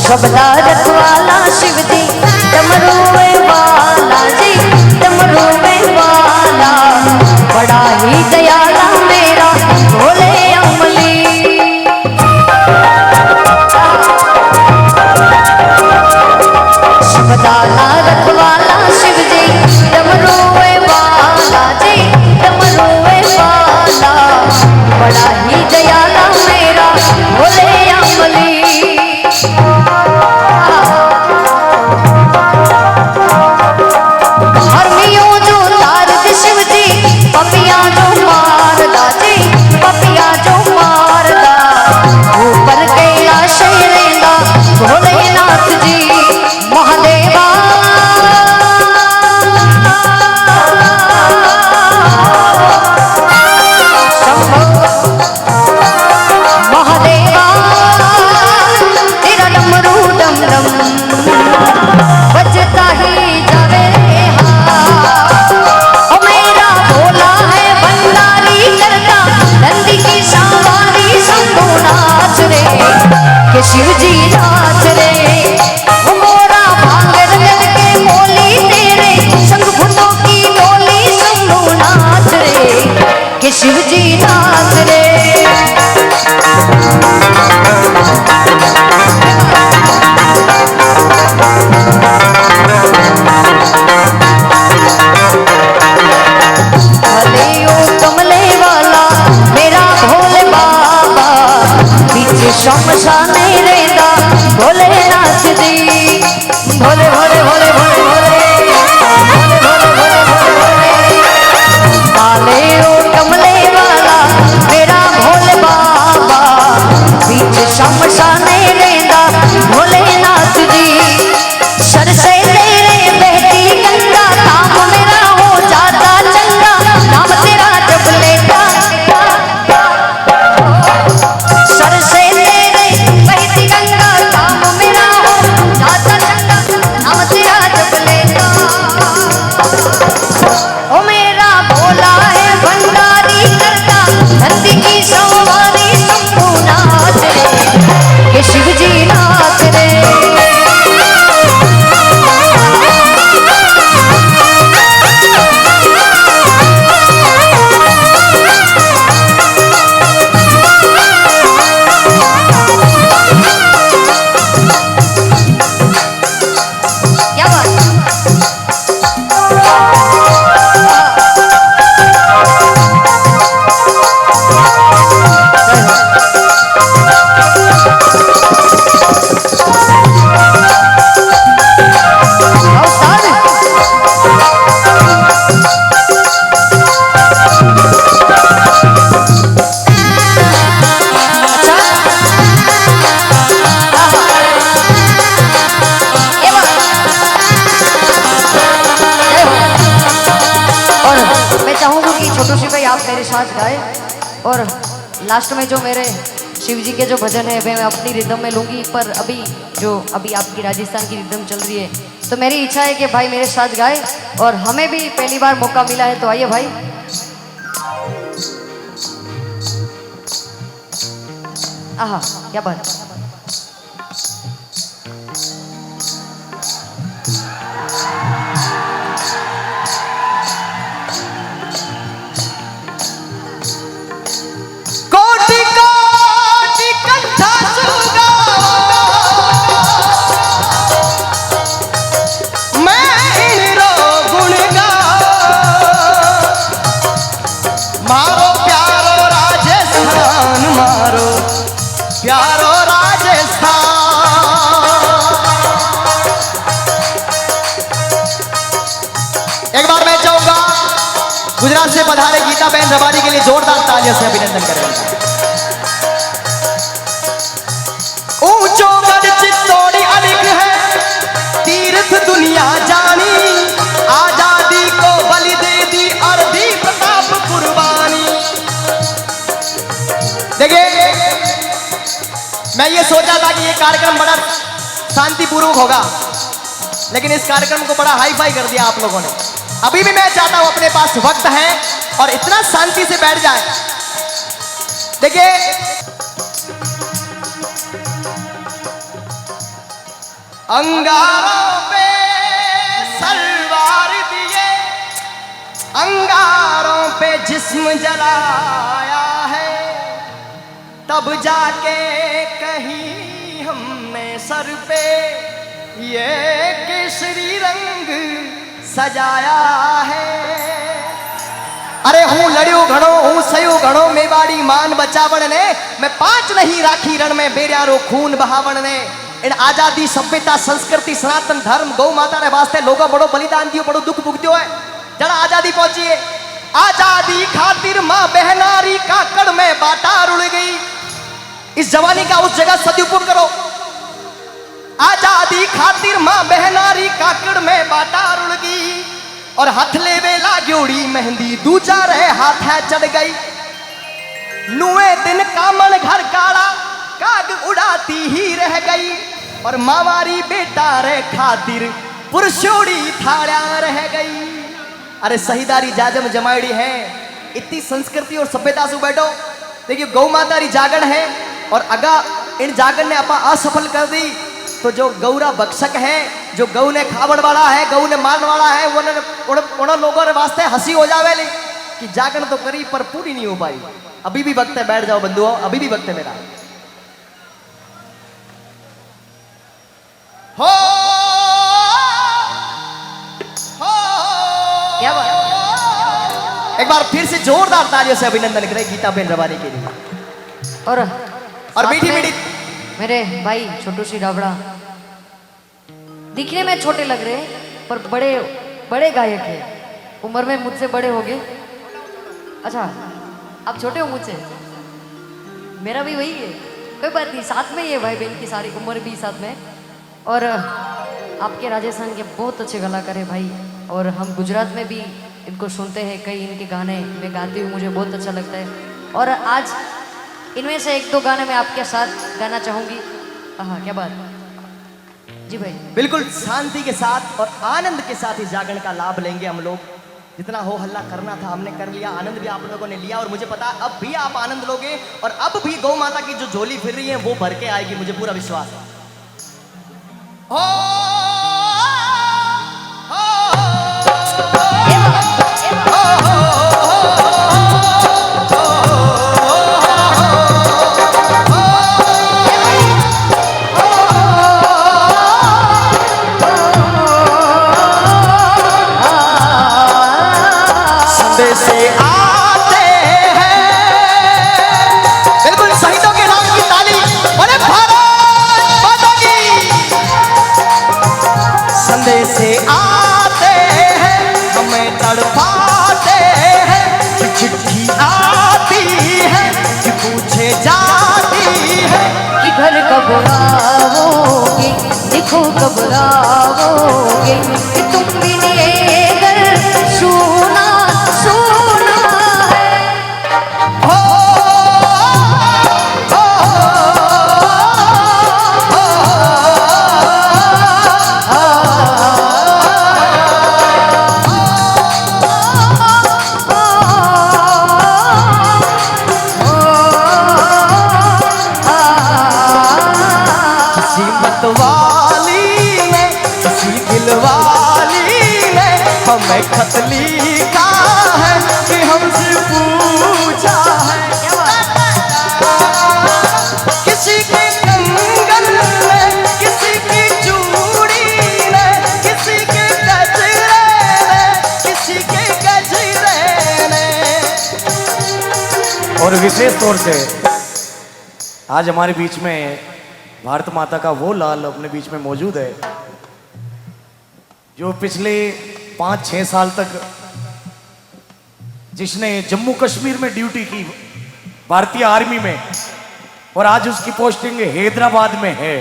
सबला रखवाला शिव जी डमरुए वाला जी डमरुए वाला बड़ा ही दयाला मेरा भोले अमली। सबला रखवाला शिव जी डमरुए वाला जी डमरुए वाला बड़ा ही दयाला मेरा भोले अमली। बजता ही जावे हाँ, ओ मेरा भोला है बन छोटू सी भाई आप मेरे साथ गाए और लास्ट में जो मेरे शिव जी के जो भजन है वे मैं अपनी रिदम में लूँगी, पर अभी आपकी राजस्थान की रिदम चल रही है, तो मेरी इच्छा है कि भाई मेरे साथ गाए और हमें भी पहली बार मौका मिला है, तो आइए भाई। आहा क्या बात। प्यारो राजस्थान। एक बार मैं चाहूंगा गुजरात से पधारे गीता बहन रबारी के लिए जोरदार तालियों से अभिनंदन करें। ऊंचो गढ़ चित्तौड़ी अलिख है तीर्थ दुनिया जानी, आजादी को बलि दे दी और दी प्रताप कुर्बानी। देखिए मैं ये सोचा था कि ये कार्यक्रम बड़ा शांतिपूर्वक होगा, लेकिन इस कार्यक्रम को बड़ा हाई फाई कर दिया आप लोगों ने। अभी भी मैं चाहता हूं अपने पास वक्त है और इतना शांति से बैठ जाए। देखिए अंगारों पे सलवार दिए, अंगारों पे जिस्म जलाया है, तब जाके कहीं हमने सर पे ये केसरी रंग सजाया है। अरे हूँ लड़ियो घणो हूँ सयो घणो मेवाड़ी मान बचावण ने, मैं 5 नहीं राखी रण में बेरियारो खून बहावण ने। इन आजादी सभ्यता संस्कृति सनातन धर्म गौ माता ने वास्ते लोगों बड़ो बलिदान दियो, बड़ो दुख भुगत्यो है, जरा आजादी पहुंची है। आजादी खातिर माँ बहनारी काकड़ में बाटा रुड़ गई, इस जवानी का उस जगह सदुपयोग करो। आजादी खातिर माँ बहनारी काकड़ में बाटा रुड़ गई और हाथ ले वेला ग्योड़ी मेहंदी दूजा रहे हाथ है चढ़ गई। नुए दिन कामन घर काड़ा काग उड़ाती ही रह गई और मावारी बेटा रे खातिर पुरुषोड़ी थाड़ा रह गई। अरे सहीदारी जाजम जमाड़ी है, इतनी संस्कृति और सभ्यता से बैठो। देखिए गौ माता री जागरण है और अगर इन जागरण ने अपा असफल कर दी तो जो गौरा भक्षक है, जो गौ ने खावड़ वाला है, गौ ने मारने वाला है, उन लोगों के वास्ते हंसी हो जावे कि जागरण तो करी पर पूरी नहीं हो पाई। अभी भी वक्त है, बैठ जाओ बंधुओं, अभी भी वक्त है मेरा। हो क्या बात। एक बार फिर से जोरदार तालियों से अभिनंदन करें गीता बहन रबारी के लिए। और मीठी मीठी मेरे भाई छोटू सी डाबड़ा, दिखने में छोटे लग रहे पर बड़े बड़े गायक है, उम्र में मुझसे बड़े हो गए। अच्छा आप छोटे हो मुझसे, मेरा भी वही है, कोई बात नहीं, साथ में ही है भाई बहन की सारी उम्र भी साथ में। और आपके राजस्थान के बहुत अच्छे कलाकार है भाई, और हम गुजरात में भी इनको सुनते हैं, कई इनके गाने मैं गाती हूँ, मुझे बहुत अच्छा लगता है। और आज इनमें से 1-2 गाने मैं आपके साथ गाना चाहूँगी। हाँ क्या बात जी भाई। बिल्कुल शांति के साथ और आनंद के साथ इस जागरण का लाभ लेंगे हम लोग। जितना हो हल्ला करना था हमने कर लिया, आनंद भी आप लोगों ने लिया और मुझे पता अब भी आप आनंद लोगे और अब भी गौ माता की जो झोली फिर रही है वो भर के आएगी, मुझे पूरा विश्वास है। से आते हैं बिल्कुल शहीदों के नाम की ताली, बोले भारत माता की। संदेश से आते हैं हमें तड़पाते हैं, कि चिट्ठी आती है कि पूछे जाती है कि घर कब आओगे, देखो कब आओगे, कि तुम भी घर सोना सोना है खत लिखा है कि हमसे पूछा है। किसी के कंगन में, किसी की चूड़ी ने, किसी के गजरे ने, किसी के गजरे ने। और विशेष तौर से आज हमारे बीच में भारत माता का वो लाल अपने बीच में मौजूद है जो पिछले 5-6 साल तक जिसने जम्मू कश्मीर में ड्यूटी की भारतीय आर्मी में, और आज उसकी पोस्टिंग हैदराबाद में है।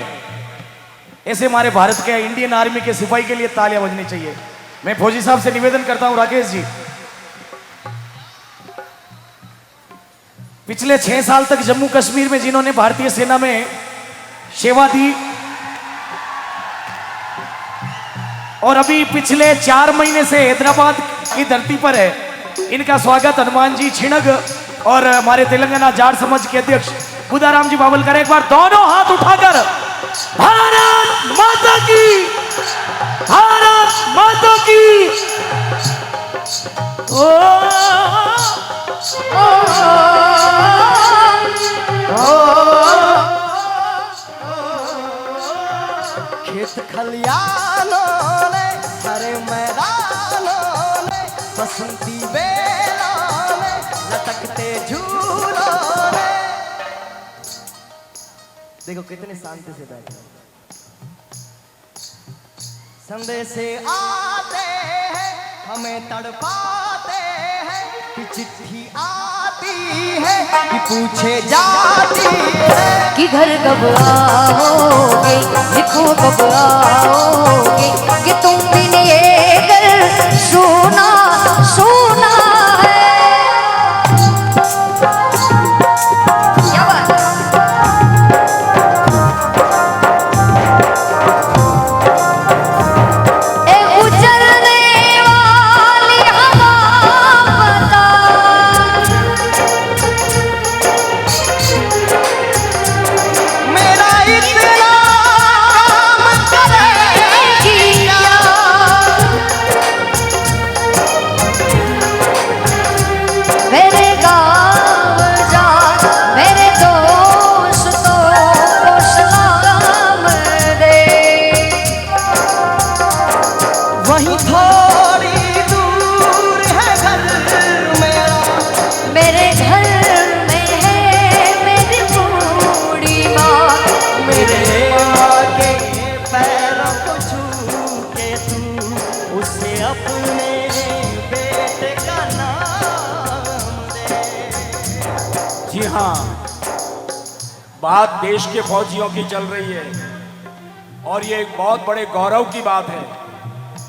ऐसे हमारे भारत के इंडियन आर्मी के सिपाही के लिए तालियां बजनी चाहिए। मैं फौजी साहब से निवेदन करता हूं, राकेश जी, पिछले 6 साल तक जम्मू कश्मीर में जिन्होंने भारतीय सेना में सेवा दी, और अभी पिछले 4 महीने से हैदराबाद की धरती पर है, इनका स्वागत हनुमान जी छिणग और हमारे तेलंगाना जाट समाज के अध्यक्ष बुदाराम जी बावलकर, एक बार दोनों हाथ उठाकर भारत माता की, भारत माता की। खेत खलियानों ने, हरे मैदानों ने, बसंती बेलों ने, लटकते झूलों ने। देखो कितने शांति से बैठे। संदेश आते हैं, हमें तड़पाते हैं, कि चिट्ठी आती है कि पूछे जाती है कि घर कब आओगे, लिखो कब आओगे, कि तुम बिन ये घर सोना सोना है। क्या बात है? ए उजलने वाली हवा बता, मेरा इतना काम करेगी क्या? मेरे गाँव जा, मेरे दोस्तों को सलाम दे। वहीं थोड़ी दूर है घर मेरा, मेरे घर में है मेरी बूढ़ी माँ, मेरे माँ के पैरों को छू के तू उसे अपने बेटे का नाम दे। जी हाँ, बात देश के फौजियों की चल रही है और ये एक बहुत बड़े गौरव की बात है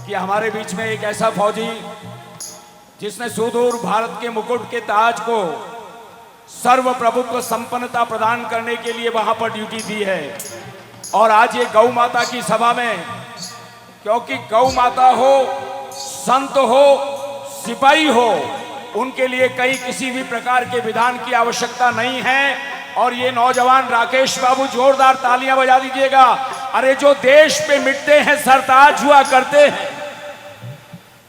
कि हमारे बीच में एक ऐसा फौजी जिसने सुदूर भारत के मुकुट के ताज को सर्वप्रभुत्व संपन्नता प्रदान करने के लिए वहां पर ड्यूटी दी है। और आज ये गौ माता की सभा में, क्योंकि गौ माता हो, संत हो, सिपाही हो, उनके लिए कहीं किसी भी प्रकार के विधान की आवश्यकता नहीं है। और ये नौजवान राकेश बाबू, जोरदार तालियां बजा दीजिएगा। अरे जो देश पे मिटते हैं सरताज हुआ करते हैं,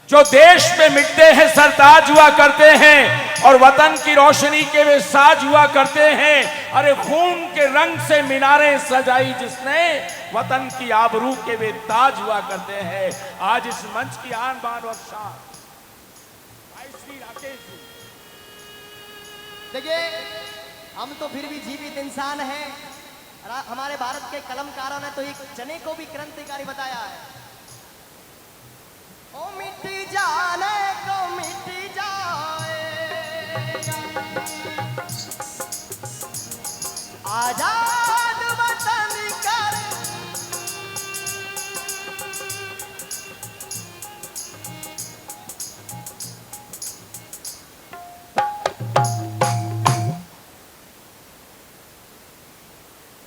जो देश पे मिटते हैं सरताज हुआ करते हैं, और वतन की रोशनी के वे साज हुआ करते हैं। अरे खून के रंग से मीनारें सजाई जिसने, वतन की आबरू के वे ताज हुआ करते हैं। आज इस मंच की आन बान और शान भाई श्री राकेश जी। देखिए, हम तो फिर भी जीवित इंसान हैं। हमारे भारत के कलमकारों ने तो एक चने को भी क्रांतिकारी बताया है। ओ मिट्टी जाने को मिट्टी जाए, आजा